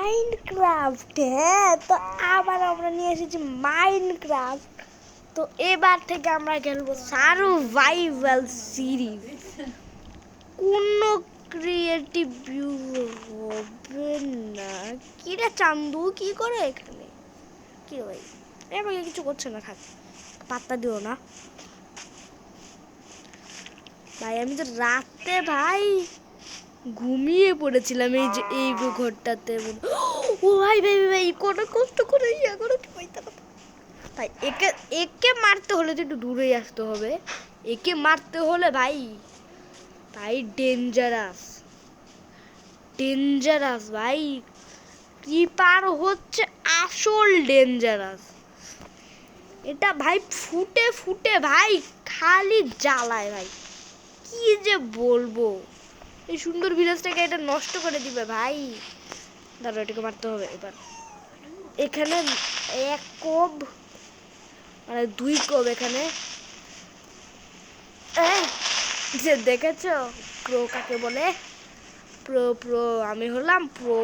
Minecraft. হ্যাঁ, তো আবার আমরা নিয়ে এসেছি মাইনক্রাফট। তো এবার থেকে আমরা খেলবো সার্ভাইভাল সিরিজ। কোনো ক্রিয়েটিভ ভিউ হবে না। কি রে চান্দু, কি করে এখানে? কি রে ভাই, আমাকে কিছু করছে না, থাক, পাত্তা দিও না ভাই। আমি তো রাতে ভাই ঘুমিয়ে পড়েছিলাম এই যে এই ঘরটাতে। ও ভাই ভাই ভাই, কত কষ্ট করে ইয়া করো কি ভাই। তাই একে একে মারতে হলে তো একটু দূরেই আসতে হবে। একে মারতে হলে ভাই ভাই ডেঞ্জারাস ডেঞ্জারাস ভাই। ক্রিপার হচ্ছে আসল ডেঞ্জারাস। এটা ভাই ফুটে ফুটে ভাই খালি জ্বালায় ভাই, কি যে বলবো। এই সুন্দর ভিলেজটাকে এটা নষ্ট করে দিবে ভাই। দাঁড়া, এটাকে মারতে হবে এবার। এখানে এক কোব মানে দুই কোব এখানে। যে দেখেছ প্রো কাকে বলে? প্রো প্রো আমি হলাম প্রো।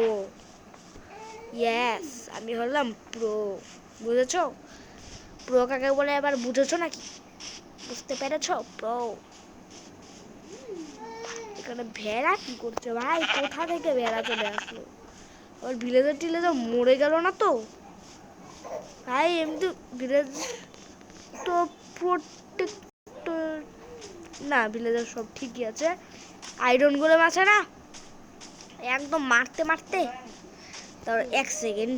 ইয়েস, আমি হলাম প্রো। বুঝেছ প্রো কাকে বলে? এবার বুঝেছো নাকি? বুঝতে পেরেছ প্রো? এখানে ভেড়া কি করছে ভাই? কোথা থেকে ভেড়া চলে আসলো? আর ভিলেজার টিলেজার মরে গেল না তো ভাই? এমনি ভিলেজ তো প্রোটেক্টর না, ভিলেজার সব ঠিকই আছে। আয়রন গোলেম আছে না, একদম মারতে মারতে। তারপর এক সেকেন্ড,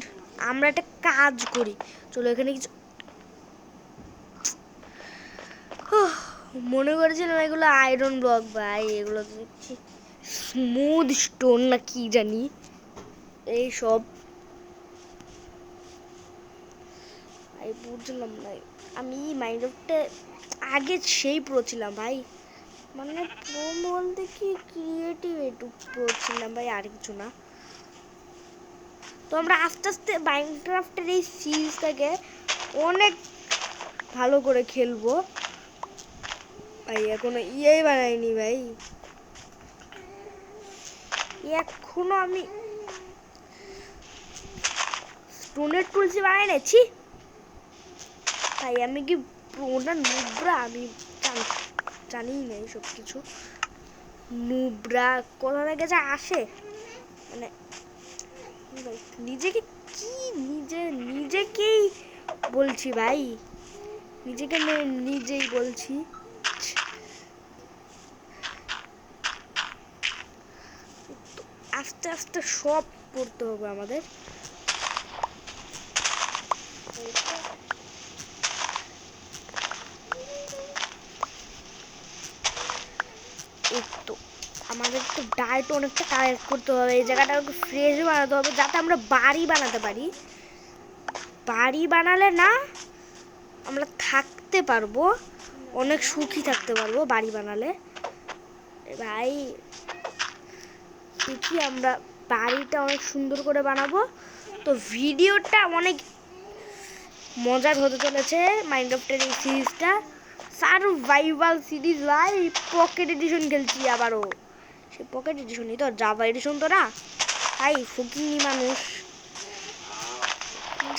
আমরা একটা কাজ করি, চলো এখানে কিছু মনে করেছিলাম এগুলো আয়রন ব্লক ভাই, এগুলো দেখছি স্মুথ স্টোন না কি জানি এই সব ভাই, বুঝলাম না। আমি মাইনক্রাফটে আগে সেই প্রো ছিলাম ভাই, মানে প্রো বলতে কি ক্রিয়েটিভ একটু প্রো ছিলাম ভাই, আর কিছু না। তো আমরা আস্তে আস্তে মাইনক্রাফটের এই সিরিজটাকে অনেক ভালো করে খেলবো ভাই। এখনো ইয়েই বানাইনি ভাই, এখনো আমি স্টোনের টুলসি বানাই নেছি ভাই। আমি কি প্রোটা নুবরা? আমি জানি না এইসব কিছু। নুবরা কোথা থেকে যা আসে, মানে নিজেকে কি নিজেকেই বলছি ভাই, নিজেকে নিজেই বলছি। আস্তে আস্তে সব করতে হবে আমাদের। তো আমাদের তো ডায়েট অনেকটা কালেক্ট করতে হবে, এই জায়গাটাকে ফ্রেশ বানাতে হবে যাতে আমরা বাড়ি বানাতে পারি। বাড়ি বানালে না আমরা থাকতে পারবো, অনেক সুখী থাকতে পারবো বাড়ি বানালে ভাই। দেখি আমরা বাড়িটা অনেক সুন্দর করে বানাবো। তো ভিডিওটা অনেক মজার হতে চলেছে মাইনক্রাফটের এই সিরিজটা, সার্ভাইভাল সিরিজ ভাই। পকেট এডিশন খেলছি আবারও, সে পকেট এডিশনই তো, জাভা এডিশন তো না ভাই। ফকিনি মানুষ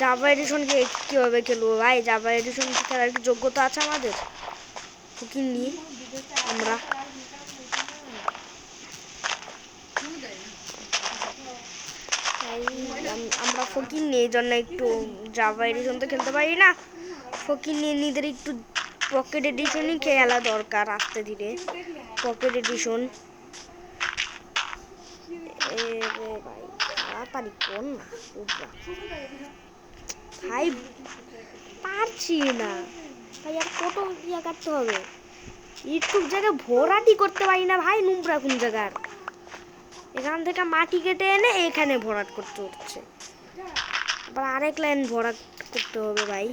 জাভা এডিশনকে কীভাবে খেলবো ভাই? জাভা এডিশন খেলার কি যোগ্যতা আছে আমাদের? ফকিনি আমরা। আমরা ফকির নিয়ে এই জন্য একটু জাভা এডিশন তো খেলতে পারি না। ফকির নিয়ে নিজেদের একটু পকেট এডিশনই খেলা দরকার আস্তে ধীরে। পকেট এডিশন ভাই তাড়াতাড়ি কর না ভাই, পারছি না ভাই। আর কত ইয়া কাটতে হবে? ইউটিউব জায়গায় ভরাটি করতে পারি না ভাই। নুমরা কোন জায়গার? এখান থেকে মাটি কেটে এনে এখানে ভরাট করতে হচ্ছে, আবার আরেক লাইন ভরাট করতে হবে ভাই।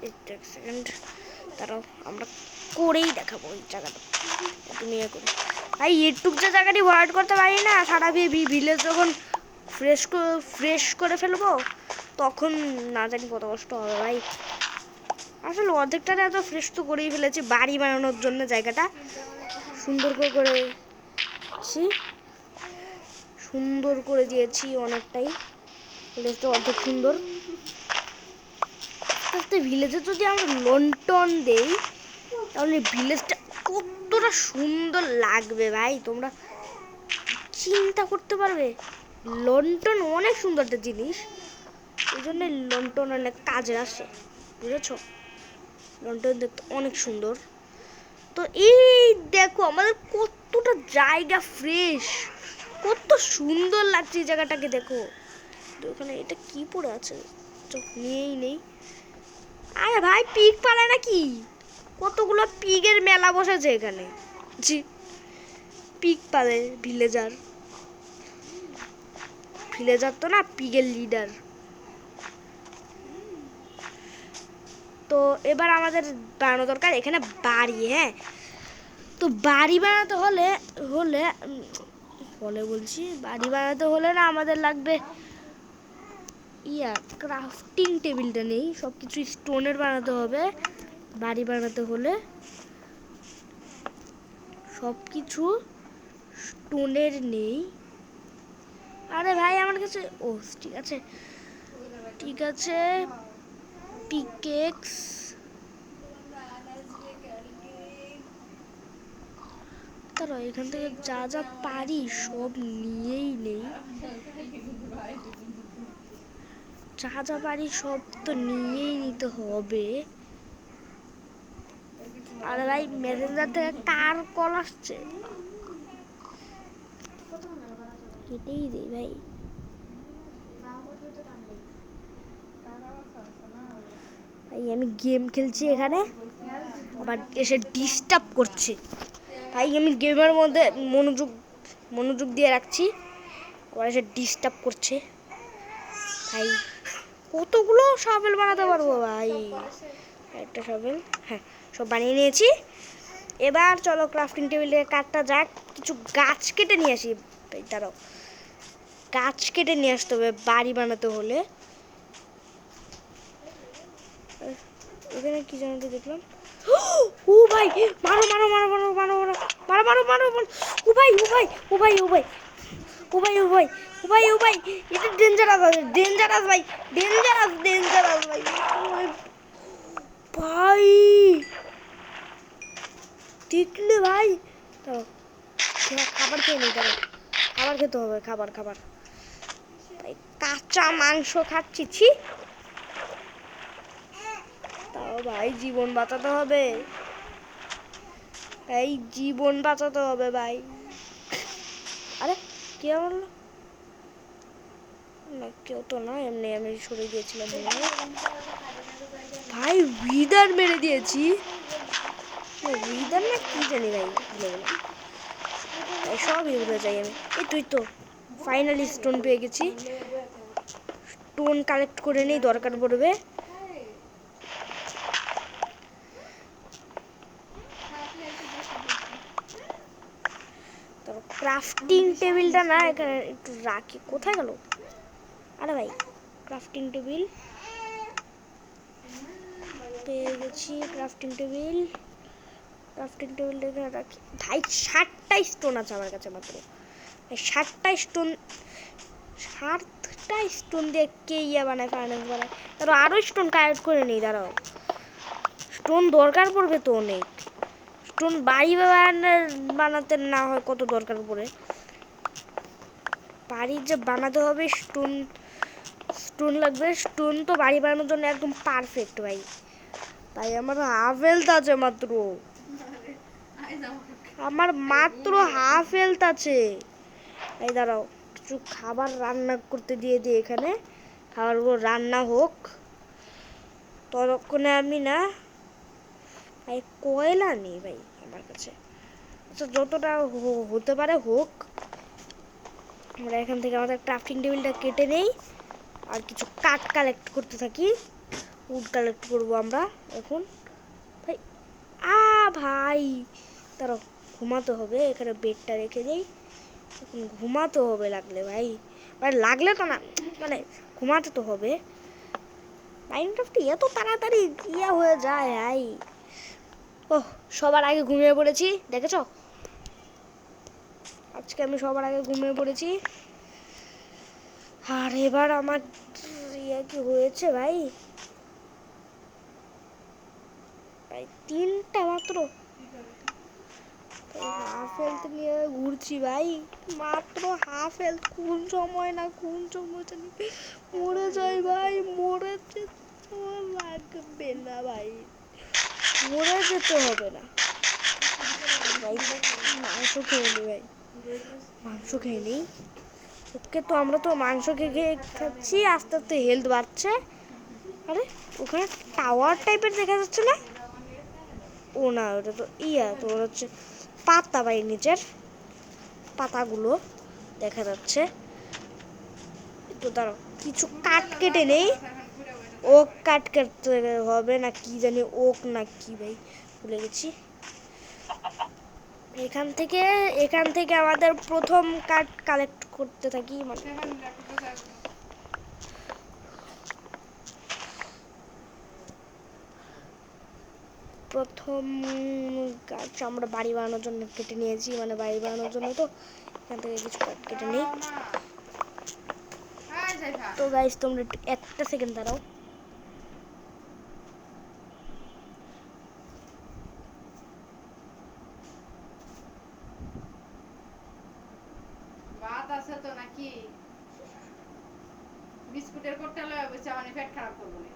এক সেকেন্ড দাঁড়াও, আমরা করেই দেখাবো ওই জায়গাটা। তুমি ইয়ে করে ভাই ইউটিউব যে জায়গাটি ভরাট করতে পারি না, সারা ভিলেজ যখন ফ্রেশ করে ফেলবো তখন না জানি কত কষ্ট হবে ভাই। আসলে অর্ধেকটা এত ফ্রেশ তো করেই ফেলেছি বাড়ি বানানোর জন্য, জায়গাটা সুন্দর করে দিচ্ছি, সুন্দর করে দিয়েছি অনেকটাই, ভিলেজটা অর্ধেক সুন্দর। আস্তে ভিলেজে যদি আমরা লন্ঠন দেই তাহলে ভিলেজটা কতটা সুন্দর লাগবে ভাই, তোমরা চিন্তা করতে পারবে। লন্ঠন অনেক সুন্দর একটা জিনিস, এই জন্য লন্ঠন অনেক কাজে আসে, বুঝেছ? লন্ঠন দেখতে অনেক সুন্দর। তো এই দেখো আমাদের কতটা জায়গা ফ্রেশ, কত সুন্দর লাগছে এই জায়গাটাকে দেখো। ওখানে এটা কি পড়ে আছে, চোখ নিয়েই নেই। আরে ভাই পিগ পালায় নাকি? কতগুলো পিগের মেলা বসেছে এখানে। জি, পিগ পালে ভিলেজার, ভিলেজার তো না, পিগের লিডার। তো এবার আমাদের বানানো দরকার এখানে বাড়ি। হ্যাঁ, তো বাড়ি বানাতে হলে হলে বলে বলছি, বাড়ি বানাতে হলে না আমাদের লাগবে ক্রাফটিং টেবিলটা নেই, সব কিছু স্টোনের বানাতে হবে। বাড়ি বানাতে হলে সব কিছু স্টোনের নেই। আরে ভাই আমার কাছে, ও ঠিক আছে ঠিক আছে, পিকেক্স, তারা এখান থেকে যা যা পারি সব নিয়েই নেই, যা যা পারি সব তো নিয়েই নিতে হবে। আরে ভাই মেসেঞ্জার থেকে কার কল আসছে, কেটেই দিই ভাই। ভাই আমি গেম খেলছি এখানে, আবার এসে ডিস্টার্ব করছে। ভাই আমি গেমের মধ্যে মনোযোগ দিয়ে রাখছি, আবার এসে ডিস্টার্ব করছে। ভাই কতগুলো শাবেল বানাতে পারবো ভাই, একটা শাবেল, হ্যাঁ সব বানিয়ে নিয়েছি। এবার চলো ক্রাফটিং টেবিলে কাঠটা যাক, কিছু গাছ কেটে নিয়ে আসি। তারাও গাছ কেটে নিয়ে আসতে হবে বাড়ি বানাতে হলে। এখানে কি জানো দেখলাম, ও ভাই মারো মারো মারো মারো মারো মারো মারো মারো মারো মারো, ও ভাই ও ভাই ও ভাই ও ভাই ও ভাই ও ভাই ও ভাই ও ভাই, এটা ডেঞ্জারাস আছে, ডেঞ্জারাস ভাই, ডেঞ্জারাস ডেঞ্জারাস ভাই। ভাই দেখলে ভাই, তো খাবার খেয়ে নেই, তারা খাবার খেতে হবে, খাবার খাবার। ভাই কাঁচা মাংস খাচ্ছি, ছি। তাও ভাই জীবন বাঁচাতে হবে, এই জীবন বাঁচাতে হবে ভাই। আরে কে বললো? না কেউ তো না, এমনি আমি সরে গিয়েছিলাম ভাই। উইদার মেরে দিয়েছি, উইদার না কি জানি ভাই, ভুলে গেলাম ভাই, সবই ভুলে যাই আমি। এই তুই তো ফাইনালি স্টোন পেয়ে গেছি, স্টোন কালেক্ট করে নেই, দরকার পড়বে। ক্রাফটিং টেবিলটা না এখানে একটু রাখি, কোথায় গেল? আরে ভাই ক্রাফটিং টেবিল পেয়ে গেছি, ক্রাফটিং টেবিল, ক্রাফটিং টেবিলটা এখানে রাখি। ভাই 60টা স্টোন আছে আমার কাছে মাত্র, 60টা স্টোন, 60টা স্টোন দিয়ে কে ইয়া বানায়, ফার্নেস বানায়। তারও আরও স্টোন কালেক্ট করে নেই, দাঁড়াও স্টোন দরকার পড়বে তো অনেক, স্টোন বাড়ি বানাতে না হয় কত দরকার পড়ে, বাড়ি যে বানাতে হবে স্টোন, স্টোন লাগবে। স্টোন তো বাড়ি বানানোর জন্য একদম পারফেক্ট ভাই। ভাই আমার হাফ হেলথ আছে মাত্র, আমার মাত্র হাফ হেলথ আছে। এই দাঁড়াও কিছু খাবার রান্না করতে দিয়ে দিই এখানে, খাবারগুলো রান্না হোক ততক্ষণে। আমি না ভাই কয়লা নেই ভাই আমার কাছে, আচ্ছা যতটা হতে পারে হোক। আমরা এখান থেকে আমাদের ক্রাফটিং টেবিলটা কেটে নেই, আর কিছু কাঠ কালেক্ট করতে থাকি, উড কালেক্ট করবো আমরা এখন। ভাই ভাই তারা ঘুমাতে হবে, এখানে বেডটা রেখে দেই, এখন ঘুমাতে হবে লাগলে ভাই, ভাই লাগলে তো না, মানে ঘুমাতে তো হবে। মাইনক্রাফটে এত তাড়াতাড়ি ইয়া হয়ে যায় ভাই। ও সবার আগে ঘুমিয়ে পড়েছি, দেখেছো? আজকে আমি সবার আগে ঘুমিয়ে পড়েছি। আর এবার আমার ইয়ে কি হয়েছে ভাই, 3টা মাত্র। হাফ হেলথ নিয়ে ঘুরছি ভাই, মাত্র হাফ হেলথ। কোন সময় না কোন সময় জানি মরে যায় ভাই, মরে যেতে লাগবে না ভাই, মরে যেতে হবে না ভাই। মাংস খেয়ে নি ভাই, মাংস খেয়ে নিই। ওকে, তো আমরা তো মাংস খেয়ে খাচ্ছি, আস্তে আস্তে হেলথ বাড়ছে। আরে ওখানে টাওয়ার টাইপের দেখা যাচ্ছে না? ও না, ওটা তো তোমার হচ্ছে পাতা ভাই, নিচের পাতাগুলো দেখা যাচ্ছে। তো দাঁড়াও, কিছু কাঠ কেটে নেই। ওক কাঠ কাটতে হবে না কি জানি, ওক না কি ভাই ভুলে গেছি। এখান থেকে আমাদের প্রথম কাঠ কালেক্ট করতে থাকি। প্রথম গাছ আমরা বাড়ি বানানোর জন্য কেটে নিয়েছি, মানে বাড়ি বানানোর জন্য। তো এখান থেকে কিছু কাঠ কেটে নিই। তো গাইস তোমরা একটু একটা সেকেন্ড দাঁড়াও। ভাত আছে তো নাকি? বিস্কুটের কোটটা লয়ে বসে মানে পেট খারাপ করবো না।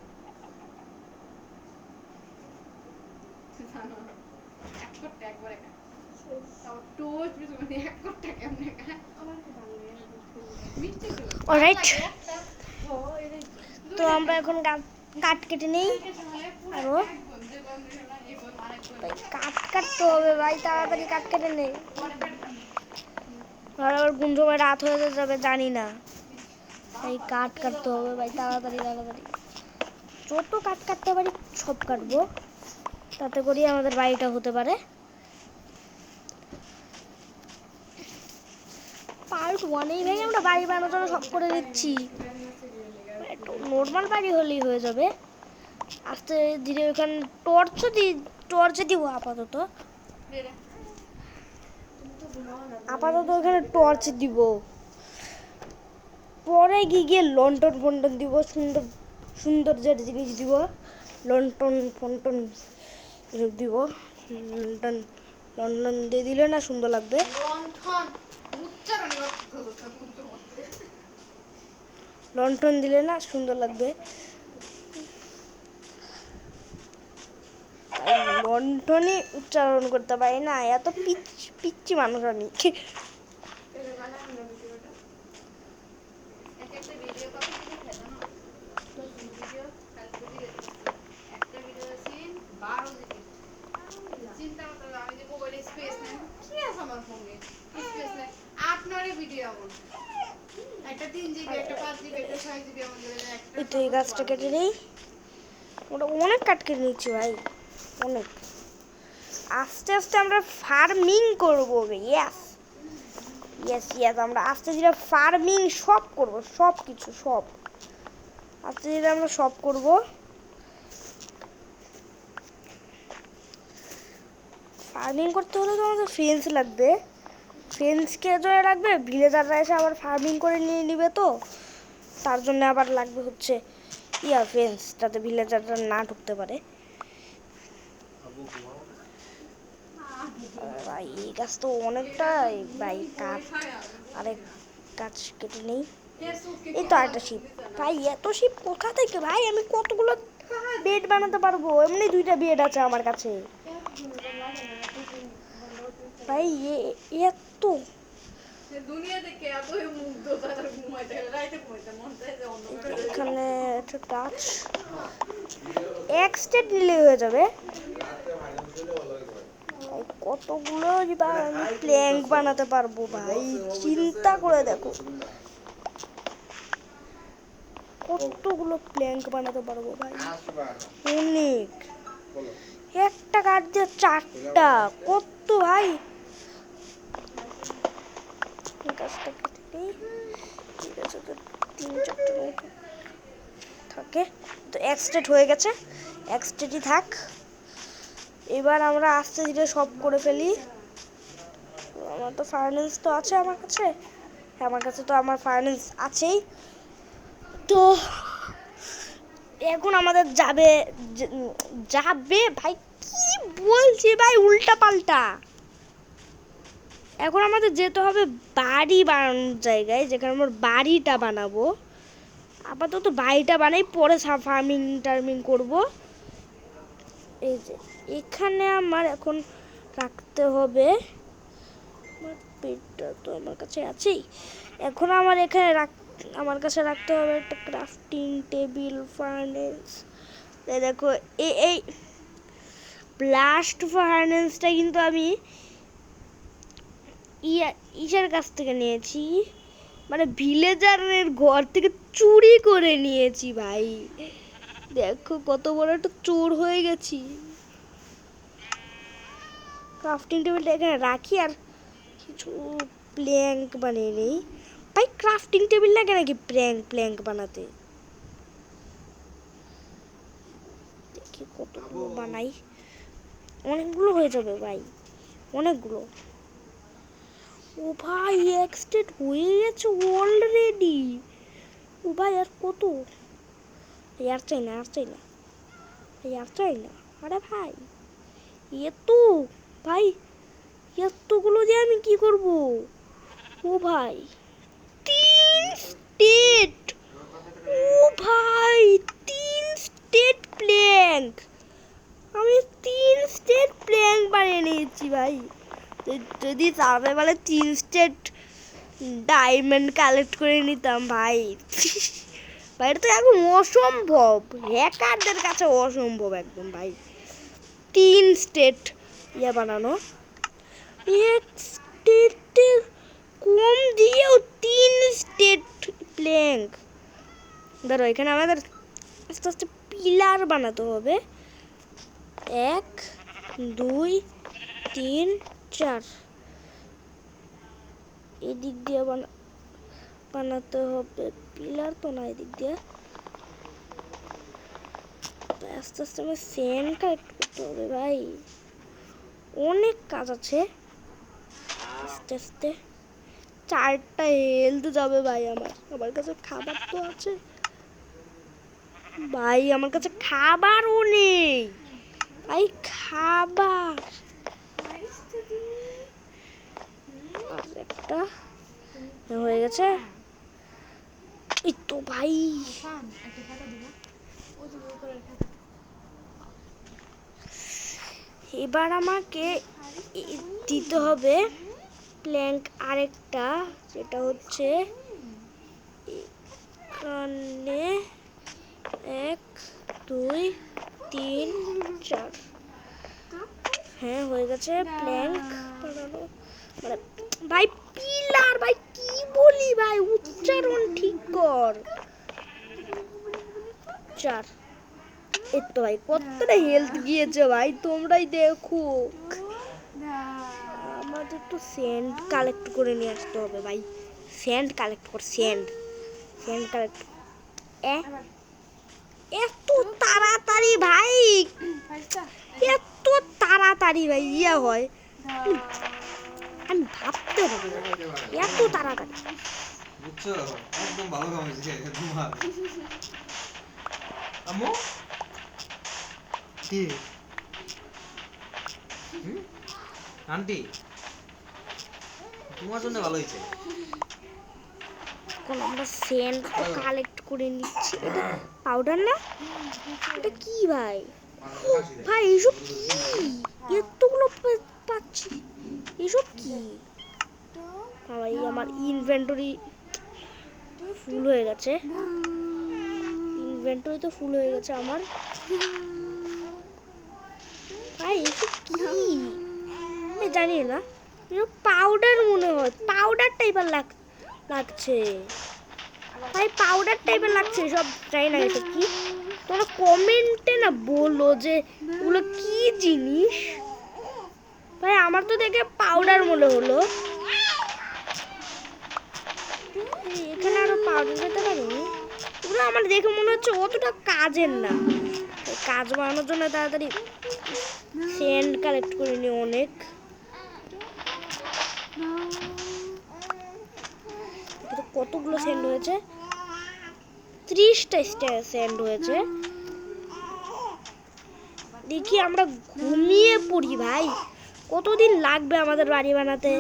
এক কোটটা একবারে খা। তাও টোস্ট বিস্কুট এক কোটটা কেমনে খা? মিষ্টি তো। অলরাইট, তো আমরা এখন কাঠ কেটে নেই। আরো ভাই কাঠ কাটতে হবে ভাই, তাড়াতাড়ি কাঠ কেটে নেই। আর আবার কোন সময় রাত হয়ে যাবে জানি না। এই কাঠ কাটতে হবে ভাই, তাড়াতাড়ি তাড়াতাড়ি। যত কাঠ কাটতে পারি সব কাটবো, তাতে করি আমাদের বাড়িটা হতে পারে। পার্ট 1-এই ভাই আমরা বাড়ি বানানোর জন্য সব করে দিচ্ছি। নর্মাল বাড়ি হলেই হয়ে যাবে। আস্তে ধীরে ওখানে টর্চ দিব আপাতত। ওখানে টর্চ দিব, পরে গিয়ে লন্ঠন ফন্টন দিব, সুন্দর সুন্দর যে জিনিস দিব, লন্ঠন ফন্টন দিব। লন্ঠন লন্ঠন দিয়ে দিলে না সুন্দর লাগবে। লন্ঠন দিলে না সুন্দর লাগবে। লন্ঠনই উচ্চারণ করতে পারি না, এত পিচ্ছি মানুষ আমি। এই গাছটা কেটে নেই। ওটা অনেক কাঠ কেটে নিচ্ছি ভাই, অনেক। আস্তে আস্তে আমরা ফার্মিং করবো। ইয়েস ইয়েস ইয়েস, আমরা আস্তে ধীরে ফার্মিং সব করবো, সব কিছু সব আস্তে ধীরে আমরা সব করব। ফার্মিং করতে হলে তো আমাদের ফেন্স লাগবে, ফেন্সকে জয় রাখবে, ভিলেজাররা এসে আবার ফার্মিং করে নিয়ে নিবে। তো তার জন্য আবার লাগবে হচ্ছে ফেন্স, যাতে ভিলেজাররা না ঢুকতে পারে। ভাই এই গাছ তো অনেকটা ভাই কাঠ, আরেক গাছ কেটে নেই। এই তো আরেকটা শিপ ভাই, এত শিপ কোথা থেকে ভাই? আমি কতগুলো বেড বানাতে পারবো? এমনি 2টা বেড আছে আমার কাছে ভাই। এত এখানে একটা গাছ এক্সটেট নিলে হয়ে যাবে। কতগুলো প্ল্যাঙ্ক বানাতে পারবো ভাই, চিন্তা করে দেখো কতগুলো প্ল্যাঙ্ক বানাতে পারবো ভাই, অনেক। একটা কাঠ দিয়ে 4টা, কত ভাই? গাছটা কেটে নেই, ঠিক আছে। তো 3-4টা থাকে, তো এক্সটেট হয়ে গেছে, এক্সটেটই থাক। এবার আমরা আস্তে ধীরে সব করে ফেলি। আমার তো ফার্নেস তো আছে আমার কাছে। হ্যাঁ, আমার কাছে তো আমার ফার্নেস আছেই। তো এখন আমাদের যাবে ভাই, কি বলছি ভাই উল্টা পাল্টা। এখন আমাদের যেতে হবে বাড়ি বানানোর জায়গায়, যেখানে আমরা বাড়িটা বানাবো। আপাতত বাড়িটা বানাই, পরে ফার্মিং টার্মিং করবো। এই যে এখানে আমার এখন রাখতে হবে, আমার পেটটা তো আমার কাছে আছেই। এখন আমার এখানে আমার কাছে রাখতে হবে একটা ক্রাফটিং টেবিল, ফার্নেস। দেখো এই ব্লাস্ট ফার্নেসটা কিন্তু আমি ইসের কাছ থেকে নিয়েছি, মানে ভিলেজারের ঘর থেকে চুরি করে নিয়েছি ভাই। দেখো কত বড় একটা চোর হয়ে গেছি। ক্রাফটিং টেবিলটা এখানে রাখি আর কিছু প্ল্যাঙ্ক বানিয়ে নেই। ভাই ক্রাফটিং টেবিল লাগে নাকি প্ল্যাঙ্ক বানাতে? দেখি কতগুলো বানাই। অনেকগুলো হয়ে যাবে ভাই, অনেকগুলো। ও ভাই এক্সটেড হয়ে গেছে অলরেডি। ও ভাই আর কত? আর চাই না, আর চাই না, আর চাই না। আরে ভাই এত, ভাই এতগুলো দিয়ে আমি কি করব? ও ভাই 3 স্টেট, ও ভাই 3 স্টেট প্ল্যাঙ্ক, আমি 3 স্টেট প্ল্যাঙ্ক বানিয়ে নিয়েছি ভাই। যদি তাহলে বলে 3 স্টেট ডায়মন্ড কালেক্ট করে নিতাম ভাই। ভাই এটা তো একদম অসম্ভব, হ্যাকারদের কাছে অসম্ভব একদম ভাই। 3 স্টেট বানানো, এক স্টেটের কম দিয়েও 3 স্টেট প্ল্যাঙ্ক। ধরো এখানে আমাদের আস্তে আস্তে পিলার বানাতে হবে। 1 2 3 4 এদিক দিয়ে বানাতে হবে পিলার, তো না এদিক দিয়ে। আস্তে আস্তে আমার সেন্ড কালেক্ট করতে হবে ভাই, অনেক কাজ আছে। আস্তে আস্তে 4টা হেলথ যাবে ভাই। আমার কাছে খাবার তো আছে ভাই, আমার কাছে খাবারও নেই ভাই, খাবার একটা হয়ে গেছে। এই তো ভাই এবার আমাকে দিতে হবে প্ল্যাঙ্ক আরেকটা, যেটা হচ্ছে এখানে 1 2 3 4। হ্যাঁ হয়ে গেছে প্ল্যাঙ্ক বানানো, মানে ভাই পিলার, ভাই কি বলি ভাই, উচ্চারণ ঠিক কর। 4। এই তো ভাই কতটা হেলথ গিয়েছে ভাই, তোমরাই দেখো। আমাদের তো স্যান্ড কালেক্ট করে নিয়ে আসতে হবে ভাই, স্যান্ড কালেক্ট কর, স্যান্ড কালেক্ট। এত তাড়াতাড়ি ভাই, এত তাড়াতাড়ি ভাই হয়, আমি ভাবতে পারি না এত তাড়াতাড়ি। বুঝছো, একদম ভালো কাম হয়েছে তোমার। আম্মু কি আন্টি তোমার জন্য ভালো হয়েছে। এখন আমরা সেন্ট কালেক্ট করে নিচ্ছি। এটা পাউডার না, এটা কি ভাই? ভাই এসব কি, এতগুলো পাচ্ছি, এসব কি ভাই? আমার ইনভেন্টরি ফুল হয়ে গেছে, ইনভেন্টরি তো ফুল হয়ে গেছে আমার। ভাই এসব কি জানি না, পাউডার মনে হয়, পাউডার টাইপের লাগছে ভাই, পাউডার টাইপের লাগছে সব, চাই না এটা কি। তোমরা কমেন্টে না বলো যে ওগুলো কি জিনিস ভাই, আমার তো দেখে পাউডার মনে হলো। এখানে আরো পাউডার দিতে পারি, ওগুলো আমার দেখে মনে হচ্ছে অতটা কাজের না। কাজ বানানোর জন্য তাড়াতাড়ি সেন্ড কালেক্ট করে নি অনেক। কতগুলো সেন্ড হয়েছে, 30টা সেন্ড হয়েছে। দেখি আমরা ঘুমিয়ে পড়ি ভাই, কতদিন লাগবে আমাদের বাড়ি বানাতে।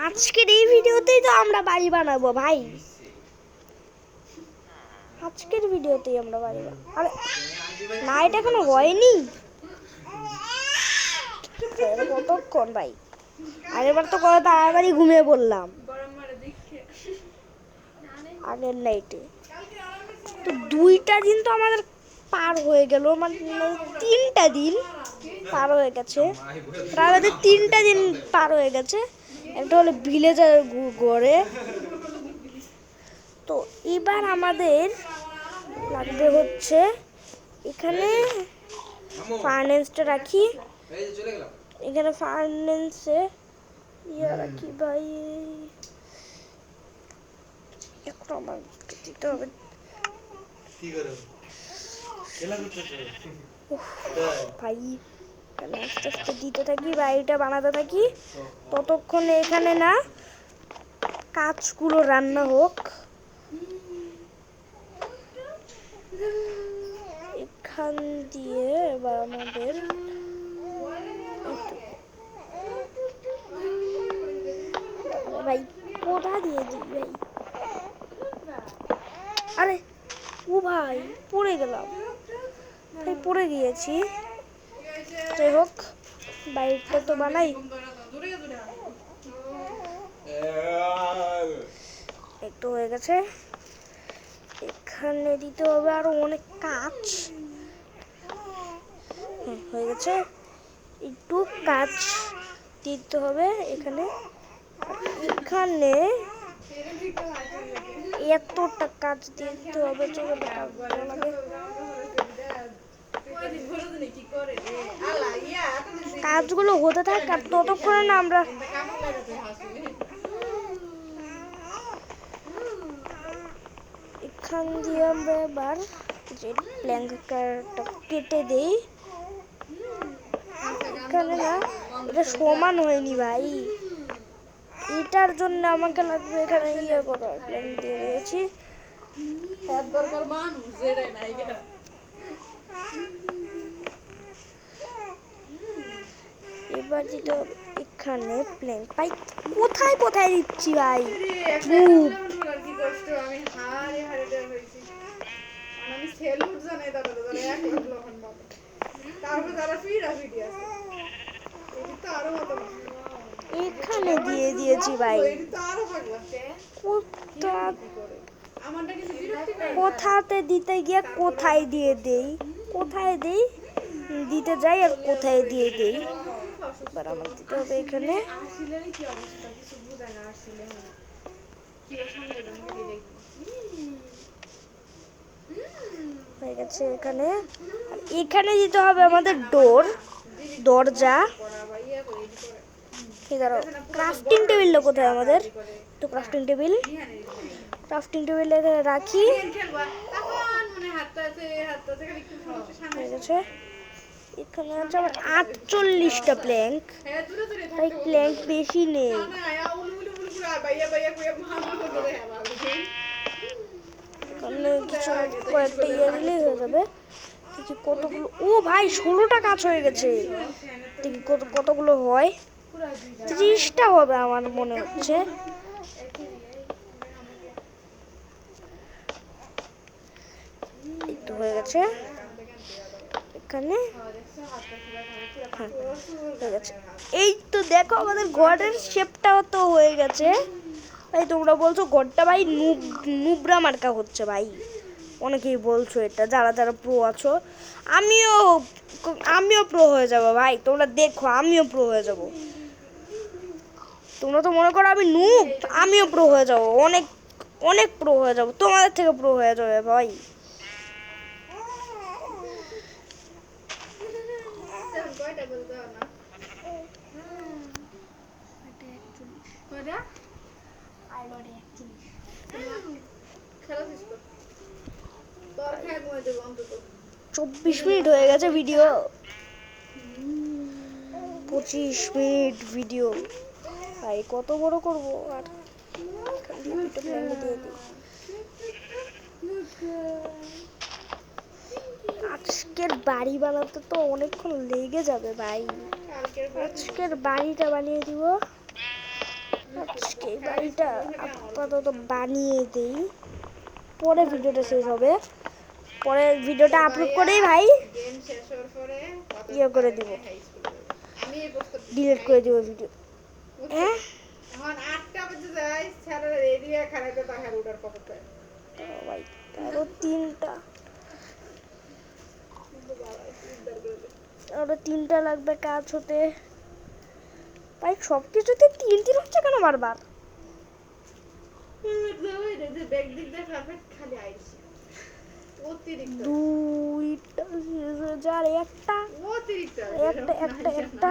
আজকের এই ভিডিওতেই তো আমরা বাড়ি বানাবো ভাই, আজকের ভিডিওতেই আমরা বাড়ি বানাবো। আরে না, এটা এখনো হয়নি, কতক্ষণ ভাই, আগেরবার তো কত তাড়াতাড়ি ঘুমিয়ে পড়লাম গরম মারে দেখে আগের নাইটে। তো 2টা দিন তো আমাদের পার হয়ে গেল, মানে 3টা দিন পার হয়ে গেছে, আমাদের 3টা দিন পার হয়ে গেছে। একটা হলো ভিলেজার ঘরে। তো এবার আমাদের লাগবে হচ্ছে এখানে ফার্নেসটা রাখি, এখানে ফার্নেসে ইয়ে রাখি ভাই, একটু আমার দিতে হবে। কি করো খেলা করতেছো ভাই এখানে আস্তে আস্তে দিতে থাকি, বাড়িটা বানাতে থাকি, ততক্ষণে এখানে না কাজগুলো রান্না হোক। এখান দিয়ে এবার আমাদের ভাই কোথা দিয়ে দিই ভাই, আরে ও ভাই পড়ে গেলাম ভাই, পড়ে গিয়েছি। যাই হোক বাড়িটা তো বানাই, একটু হয়ে গেছে। এখানে দিতে হবে আরো অনেক কাজ, হয়ে গেছে। একটু কাজ দিতে হবে এখানে, এখানে এতটা কাজ দিতে হবে, চলবে কাজ দেওয়া লাগে। কাজগুলো হতে থাক, আর ততক্ষণে না আমরা এখান দিয়ে আমরা এবার যে প্ল্যাঙ্কটা কেটে দেই। এখানে না এটা সমান হয়নি ভাই, এটার জন্য আমাকে লাগবে এখানে ইয়ে করা, প্ল্যাঙ্ক দিয়ে দিয়েছি। এবার দিতে হবে এখানে প্ল্যাঙ্ক। ভাই কোথায় কোথায় দিচ্ছি ভাই, আমি হারে হারে ডর হয়েছি, আমি সেলুট জানাই দাদা দাদা এক লক্ষণ বাবা, তারপর তারা ফিরা ফিরি আছে, এটি তো আরো মতো এখানে দিয়ে দিয়েছি ভাই, এটি তো আরো পাগলা আমারটা কিছু বিরক্তি করে কোথাতে দিতে গিয়ে কোথায় দিয়ে দেই, কোথায় দেই দিতে যাই আর কোথায় দিয়ে দেই। এবার আমার দিতে হবে এখানে, আসলে কি অবস্থা কিছু বুঝায় না, আসলে কি সামনে দেখি হয়ে গেছে এখানে। আর এখানে দিতে হবে আমাদের ডোর, দরজা। ঠিক আছে, ক্রাফটিং টেবিলটা কোথায় আমাদের, তো ক্রাফটিং টেবিল, ক্রাফটিং টেবিল এখানে রাখি। হয়ে গেছে, এখানে আছে আমার 48টা প্ল্যাঙ্ক, তাই প্ল্যাঙ্ক বেশি নেই। এখানে কিছু কয়েকটা ইয়ে দিলেই হয়ে যাবে। দেখি কতগুলো, ও ভাই 16টা কাজ হয়ে গেছে, দেখি কতগুলো হয়, 30টা হবে আমার মনে হচ্ছে। একটু হয়ে গেছে এখানে, হ্যাঁ হয়ে গেছে। এই তো দেখো আমাদের ঘরের শেপটাও তো হয়ে গেছে ভাই। তোমরা বলছো ঘরটা ভাই নুবরা মার্কা হচ্ছে ভাই, অনেকেই বলছো এটা, যারা যারা প্রো আছো। আমিও প্রো হয়ে যাব ভাই, তোমরা দেখো আমিও প্রো হয়ে যাব। তোমরা তো মনে করো আমি নুব, আমিও প্রো হয়ে যাব, অনেক অনেক প্রো হয়ে যাব, তোমাদের থেকে প্রো হয়ে যাবে ভাই। খেলা 24 24 মিনিট হয়ে গেছে ভিডিও, 25 মিনিট ভিডিও। ভাই কত বড় করব আর এখান দিয়ে দুটো প্ল্যাঙ্ক দিয়ে দিই। আজকের বাড়ি বানাতে তো অনেকক্ষণ লেগে যাবে ভাই। আজকের বাড়িটা বানিয়ে দিব। আজকে বাড়িটা আপাতত বানিয়ে দেই, পরে ভিডিওটা শেষ হবে। পরে ভিডিওটা আপলোড করেই ভাই গেম শেষ হওয়ার পরে ইয়ে করে দিব, আমি এই প্রস্তাব ডিলিট করে দিব ভিডিও। হ্যাঁ এখন 8টা বাজে যাই স্যারের রেডি হয়ে খারাইতে তাহার উড়ার পকেটে ভাই আরো 3টা, আরো 3টা লাগবে কাজ হতে। ভাই সব কিছুতে 3 হচ্ছে কেন বারবার? ব্যাগ দিক দিয়ে পারফেক্ট খালি আইছে অতিরিক্ত 2টা শেষ হয়ে যায়, আর একটা অতিরিক্ত একটা একটা একটা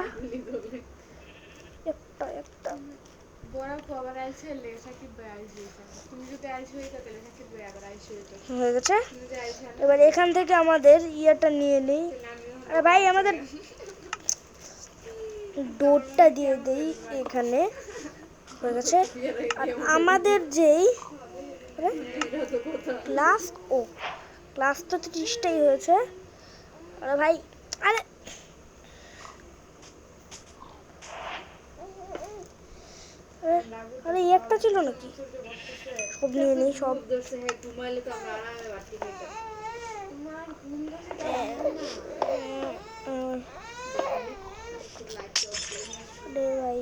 একটা একটা বড় খবর আইছে লেখা কি বাইশ হইছে তুমি যদি আইছ হইতা তাহলে লেখা কি আবার আইছ হইতো হয়ে গেছে। তুমি যে আইছ না এবার এখান থেকে আমাদের ইয়েটা নিয়ে নেই। আরে ভাই আমাদের ডোরটা দিয়ে দেই এখানে। হয়ে গেছে। আর আমাদের যেই ক্লাস, ও ক্লাস তো 30টাই হয়েছে। আরে ভাই আরে আরে একটা ছিল নাকি? সব নিয়ে নেই সব। দোষে হে ঘুমাইলে তো আমরা আরামে বাড়তি খাইতাম তোমার ঘুম দোষে আরে ভাই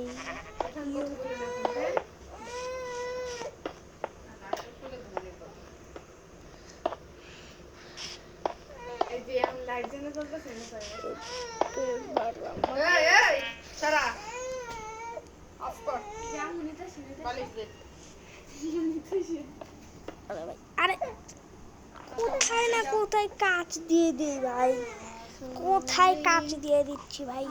এই যে আমি লাইট জেনে চলতেছে না স্যার এবার এই এই সারা অফ কর জাম নিতে শুনে বালিশ দে আরে ভাই আরে কোথায় না কোথায় কাজ দিয়ে দিই ভাই, কোথায় কাজ দিয়ে দিচ্ছি ভাই।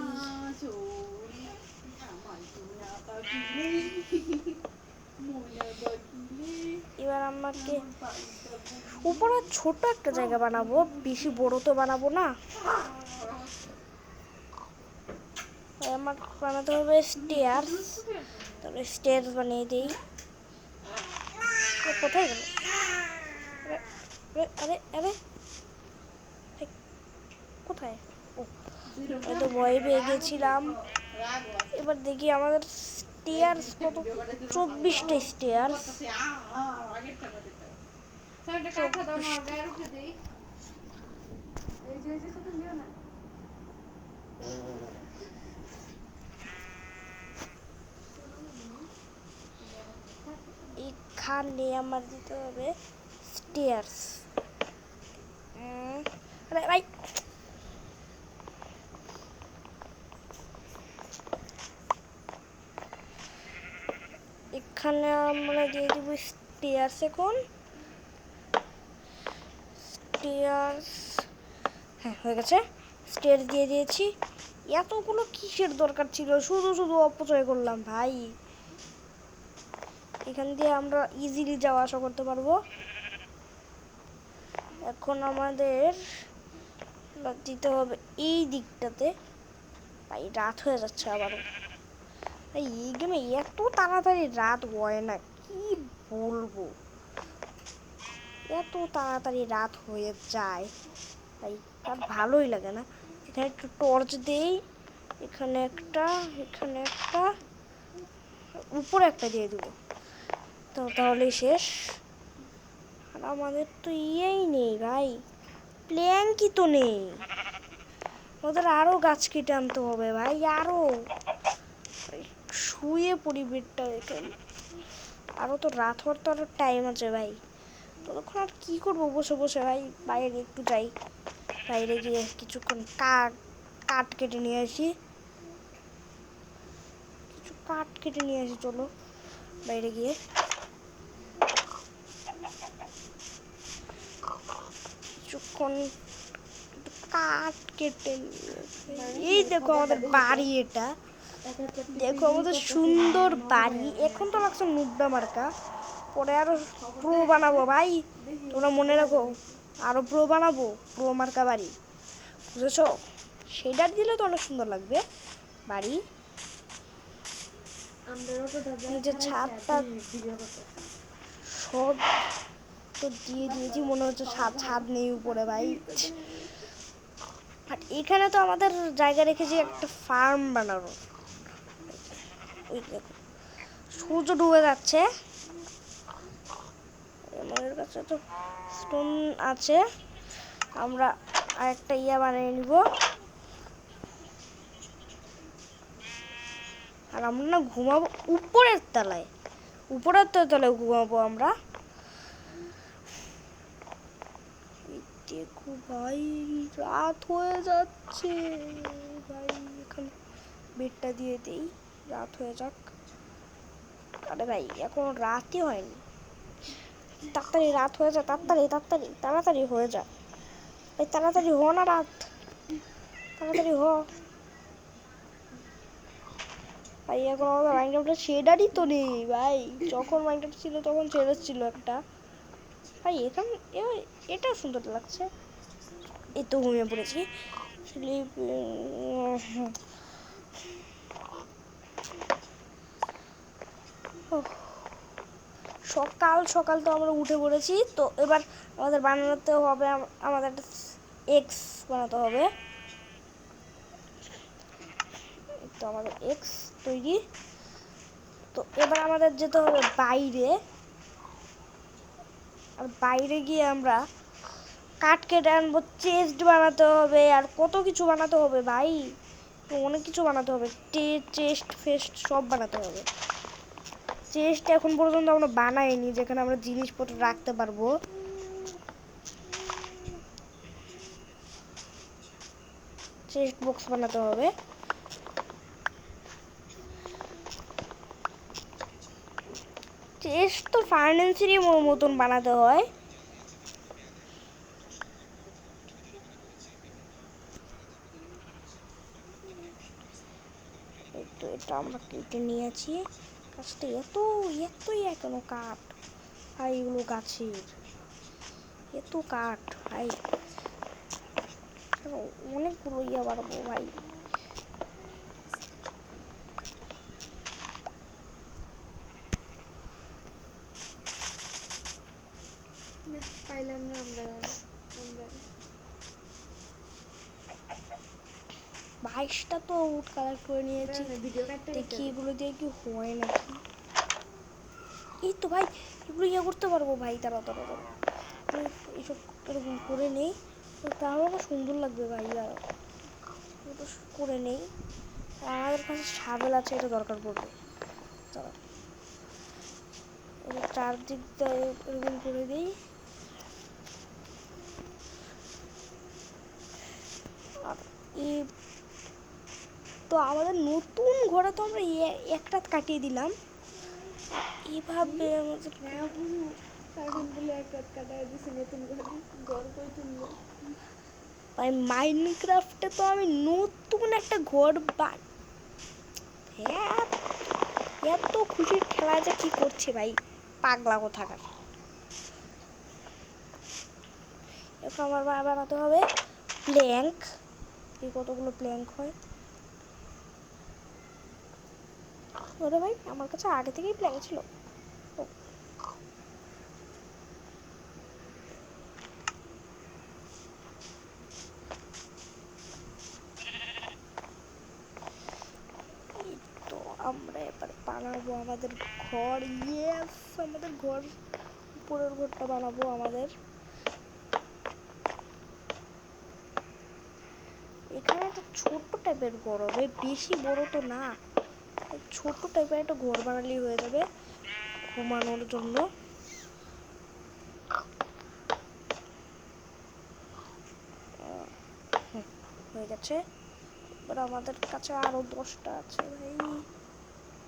এবার আমাকে উপরে ছোট একটা জায়গা বানাবো, বেশি বড় তো বানাবো না। আমার বানাতে হবে স্টেয়ার্স, তাহলে স্টেয়ার্স বানিয়ে দিই। কোথায় গেল? আরে আরে কোথায়? ও তো ভয় পেয়ে গেছিলাম। এবার দেখি আমাদের স্টেয়ার্স কত, 24টা স্টেয়ার্স। সাইডে কাটা দাও না গায়ের উপরে দেই এই যে কত নিও না এখানে আমার দিতে হবে স্টেয়ার্স। আরে ভাই এখানে আমরা দিয়ে দিব স্টেয়ার্স। এখন স্টেয়ার্স, হ্যাঁ হয়ে গেছে। স্টেয়ার্স দিয়ে দিয়েছি। এতগুলো কিসের দরকার ছিল, শুধু শুধু অপচয় করলাম ভাই। এখান দিয়ে আমরা ইজিলি যাওয়া আসা করতে পারবো। এখন আমাদের দিতে হবে এই দিকটাতে। ভাই রাত হয়ে যাচ্ছে আবারও। ভাই এই গেমে এত তাড়াতাড়ি রাত হয় না, কি বলবো, এত তাড়াতাড়ি রাত হয়ে যায় ভাই, আর ভালোই লাগে না। এখানে একটু টর্চ দেই, এখানে একটা, এখানে একটা, উপরে একটা দিয়ে দেবো, তো তাহলেই শেষ। আর আমাদের তো ইয়েই নেই ভাই, প্ল্যাঙ্কই তো নেই। ওদের আরো গাছ কেটে আনতে হবে ভাই, আরো। শুয়ে পড়ি বেডটা এখানে, আরো তো রাত হওয়ার তো আরো টাইম আছে ভাই। ততক্ষণ আর কি করবো বসে বসে ভাই, বাইরে একটু যাই, বাইরে গিয়ে কিছুক্ষণ কাঠ কেটে নিয়ে আসি, কিছু কাঠ কেটে নিয়ে আসি। চলো বাইরে গিয়ে কিছুক্ষণ কাঠ কেটে নিয়ে আসি। এই দেখো আমাদের বাড়ি, এটা দেখো আমাদের সুন্দর বাড়ি। এখন তো লাগছে নুড্ডা মার্কা, পরে আরো প্রো বানাবো ভাই, তোমরা মনে রাখো, আরো প্রো বানাবো, প্রো মার্কা বাড়ি, বুঝেছো? শেডার দিলে তো অনেক সুন্দর লাগবে। বাড়ি। আমরা নিচের ছাদটা ভিডিও করতে সব তো দিয়ে দিয়েছি, মনে হচ্ছে ছাদ ছাদ নেই উপরে ভাই। আর এখানে তো আমাদের জায়গা রেখেছি একটা ফার্ম বানানোর। ওই দেখো, সূর্য ডুবে যাচ্ছে, আমাদের কাছে তো স্টোন আছে, আমরা আরেকটা বানিয়ে নিব। আর আমরা না ঘুমাবো উপরের তলায়, উপরের তলায় ঘুমাবো আমরা। দেখো ভাই রাত হয়ে যাচ্ছে ভাই, এখানে বেডটা দিয়ে দেই, রাত হয়ে যাক। আরে ভাই এখন রাতই হয়নি, তাড়াতাড়ি রাত হয়ে যায়, তাড়াতাড়ি তাড়াতাড়ি তাড়াতাড়ি হয়ে যায় ভাই, তাড়াতাড়ি হো না, রাত তাড়াতাড়ি হ ভাই। এখন আমাদের মাইনক্রাফটের শেডারই তো নেই ভাই, যখন মাইনক্রাফট ছিল তখন শেডার ছিল একটা ভাই। এখানে এটাও সুন্দর লাগছে। এই তো ঘুমিয়ে পড়েছি, সকাল সকাল তো আমরা উঠে পড়েছি। তো এবার আমাদের বানাতে হবে, আমাদের একটা এক্স বানাতে হবে। তো আমাদের এক্স তৈরি। তো এবার আমাদের যেতে হবে বাইরে, আর বাইরে গিয়ে আমরা কাঠ কেটে আনবো, চেস্ট বানাতে হবে, আর কত কিছু বানাতে হবে ভাই, অনেক কিছু বানাতে হবে, চেস্ট ফেস্ট সব বানাতে হবে। চেস্ট এখন পর্যন্ত আমরা বানাইনি, যেখানে আমরা জিনিসপত্র রাখতে পারবো। চেস্ট বক্স বানাতে হবে। চেস্ট তো ফার্নিচারের মতন বানাতে হয়। তো এটা আমরা কেটে নিয়েছি, গাছটা এতই এখনো কাঠ ভাই, এগুলো গাছের এত কাঠ ভাই, অনেকগুলো বাড়াবো ভাই। পাইলাম না আমরা। 22টা তো উড কালেক্ট করে নিয়েছি, ভিডিও কাটতে দেখি এগুলো দিয়ে কি হয় নাকি। এই তো ভাই এগুলো করতে পারবো ভাই, তারা এইসব এরকম করে নেই, তাহলে না সুন্দর লাগবে ভাই। আর এটা করে নেই, আমাদের কাছে শাবেল আছে, এটা দরকার পড়বে। চারদিকটা এরকম করে দিই। আর তো আমাদের নতুন ঘরে তো আমরা একটা কাটিয়ে দিলাম, এইভাবে আমাদের ভাই মাইনক্রাফটে তো আমি নতুন একটা ঘর এত খুশির খেলা যে কি করছে ভাই, পাগলা কোথাকার। এখন আমার বানাতে হবে প্ল্যাঙ্ক, এই কতগুলো প্ল্যাঙ্ক হয়। ওরে ভাই আমার কাছে আগে থেকেই প্ল্যাঙ্ক ছিল। তো আমরা এবার বানাবো আমাদের ঘর। ইয়েস, আমাদের ঘর, উপরের ঘরটা বানাবো আমাদের। এখানে একটা ছোট্ট টাইপের ঘর হবে, বেশি বড় তো না, ছোট টাইপের একটা ঘর বানালেই হয়ে যাবে ঘুমানোর জন্য। হয়ে গেছে। এবার আমাদের কাছে আরো 10টা আছে ভাই,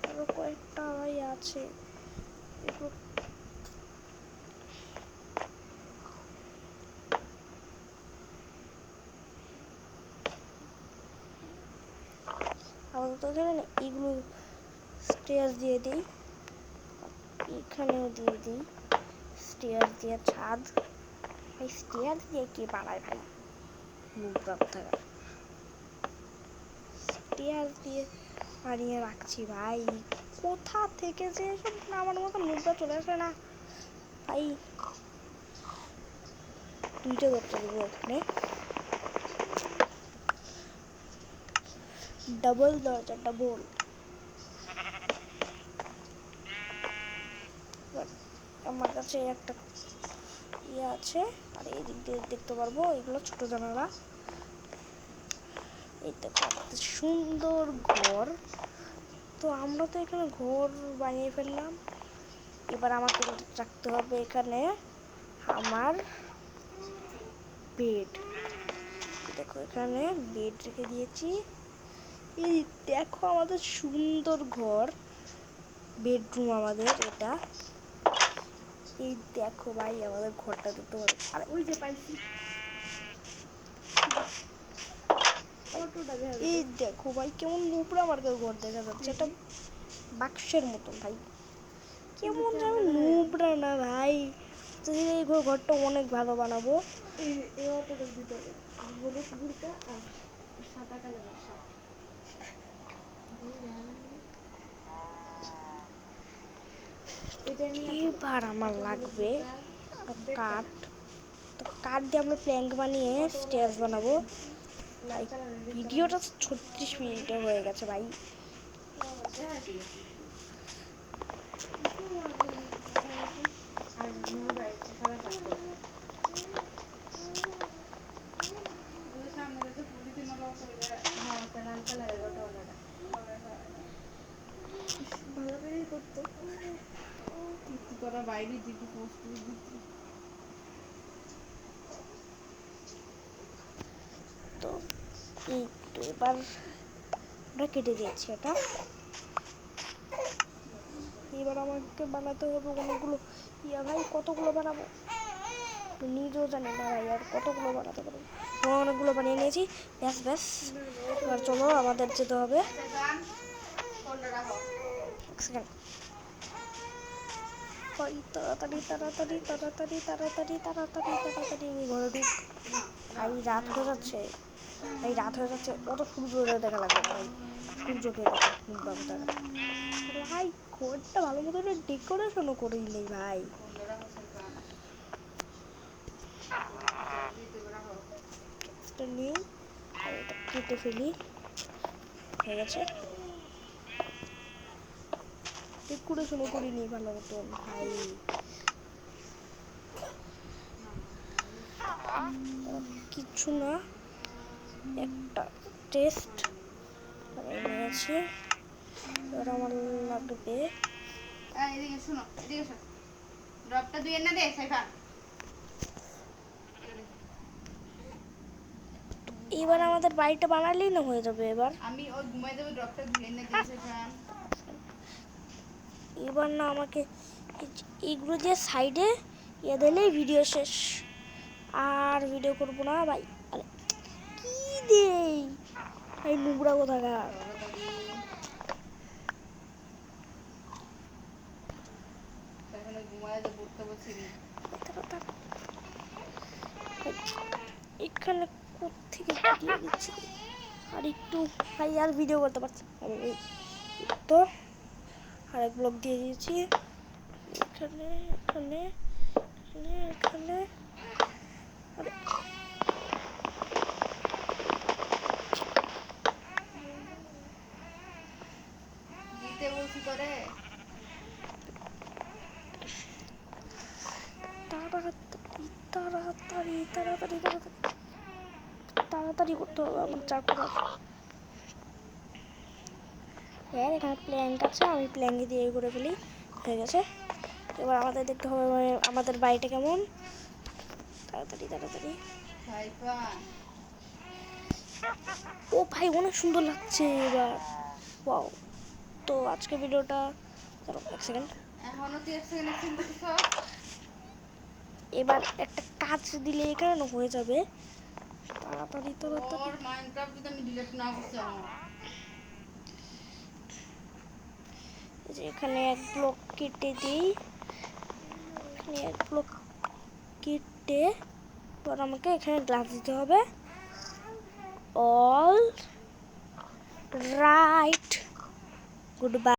আরো কয়েকটা ভাই আছে। আমাদের তো এখানে এগুলো স্টেয়ার দিয়ে দিই, এখানেও দিয়ে দিই স্টেয়ার দিয়ে ছাদ। ভাই স্টেয়ার দিয়ে কে বানায় ভাই, মুখ থাকা স্টেয়ার দিয়ে বানিয়ে রাখছি ভাই। কোথা থেকে যে এসব আমার মতো নোংরা চলে আসে না ভাই। দুইটা দরজা দেবো এখানে, ডাবল দরজা, ডাবল। আমার কাছে একটা ইয়ে আছে, আর এই দিক দিয়ে দেখতে পারবো এগুলো ছোট জানালা। এই দেখো আমাদের সুন্দর ঘর। তো আমরা তো এখানে ঘর বানিয়ে ফেললাম। এবার আমাকে রাখতে হবে এখানে আমার বেড। দেখো এখানে বেড রেখে দিয়েছি। এই দেখো আমাদের সুন্দর ঘর, বেডরুম আমাদের এটা। এই দেখো ভাই আমাদের ঘরটা দেখতে পারো। আর ওই যে পাইছি, এই দেখো ভাই কেমন নোংরা আমার ঘর দেখা যাচ্ছে, এটা বাক্সের মতন ভাই, কেমন যেন নোংরা না ভাই। যদি এই ঘরটা অনেক ভালো বানাবো। এই অটোটার ভিতরে হলুদ বুড়কা আর সাদা কালারের শার্ট। এটা নিয়ে এবার আমার লাগবে কাঠ। তো কাঠ দিয়ে আমরা প্ল্যাঙ্ক বানিয়ে স্টেজ বানাবো। ভাই ভিডিওটা 36 মিনিটে হয়ে গেছে ভাই। আর নুরু ভাই সারা কাজ করে। ওদের সামনে যে পলিথিন ওলা করে হ্যাঁ একটা লাল কালারের ওটা ভালো করেই করতো। কিন্তু তোরা বাইরে দিবি পোস্ট দিচ্ছি। তো এই তো এবার আমরা কেটে দিয়েছি এটা। এবার আমাকে বানাতে হবে অনেকগুলো ইয়া ভাই, কতগুলো বানাবো নিজেও জানি না ভাই, আর কতগুলো বানাতে পারবো। অনেকগুলো বানিয়ে নিয়েছি, ব্যাস ব্যাস। এবার চলো আমাদের যেতে হবে। এক সেকেন্ড, তাড়াতাড়ি তাড়াতাড়ি তাড়াতাড়ি তাড়াতাড়ি তাড়াতাড়ি তাড়াতাড়ি ঘরে ঢুক। ভাই রাত হয়ে যাচ্ছে, ভাই রাত হয়ে যাচ্ছে, অত সূর্য দেখা লাগবে ভাই, সূর্যকে দেখা। ভাই ঘরটা ভালো মতো ডেকোরেশনও করেই নেই ভাই। নেই, এটা কেটে ফেলি, হয়ে গেছে। ডেকোরেশনও করিনি ভালো মতন ভাই। কিছু না, একটা টেস্ট নিয়েছি। এবার আমার লাগবে এদিকে শোনো, এদিকে শোনো, ড্রপটা দুই না দে সাইফান। এবার আমাদের বাড়িটা বানালেই না হয়ে যাবে। এবার আমি ওই ঘুমাই যাবো, ড্রপটা দুই না দে সাইফান। এবার না আমাকে এইগুলো দিয়ে সাইডে ইয়ে দিলেই ভিডিও শেষ, আর ভিডিও করবো না ভাই। আরে কি দেই ভাই, নোংরা কোথাকার। সাইফান ঘুমাই যাবো, উঠতে বলছি। এখানে কোত্থেকে ভিডিও দিচ্ছি, আর একটু ভাই আর ভিডিও করতে পারছি না। এই তো আরেক ব্লগ দিয়ে দিয়েছি, এখানে এখানে এখানে এখানে। আরে দিতে বলছি করে তাড়াতাড়ি তাড়াতাড়ি তাড়াতাড়ি তাড়াতাড়ি তাড়াতাড়ি করতে হবে আমার চাকুরা। হ্যাঁ এখানে প্ল্যাঙ্ক আছে, আমি প্ল্যাঙ্কে দিয়ে করে ফেলি, হয়ে গেছে। এবার আমাদের দেখতে হবে আমাদের বাড়িটা কেমন। তাড়াতাড়ি তাড়াতাড়ি। সাইফান ও ভাই অনেক সুন্দর লাগছে এবার, ওয়াও। তো আজকে ভিডিওটা, চলো এক সেকেন্ড, এখনো তুই এক সেকেন্ড চিন্তিত। এবার একটা কাজ দিলে এখানে হয়ে যাবে। তাড়াতাড়ি তাড়াতাড়ি। ওর মাইনক্রাফট যদি আমি ডিলিট না করতে আমার এই যে এখানে এক ব্লক কেটে দিই, এখানে এক ব্লক কেটে এবার আমাকে এখানে গ্লাস দিতে হবে। All right good bye.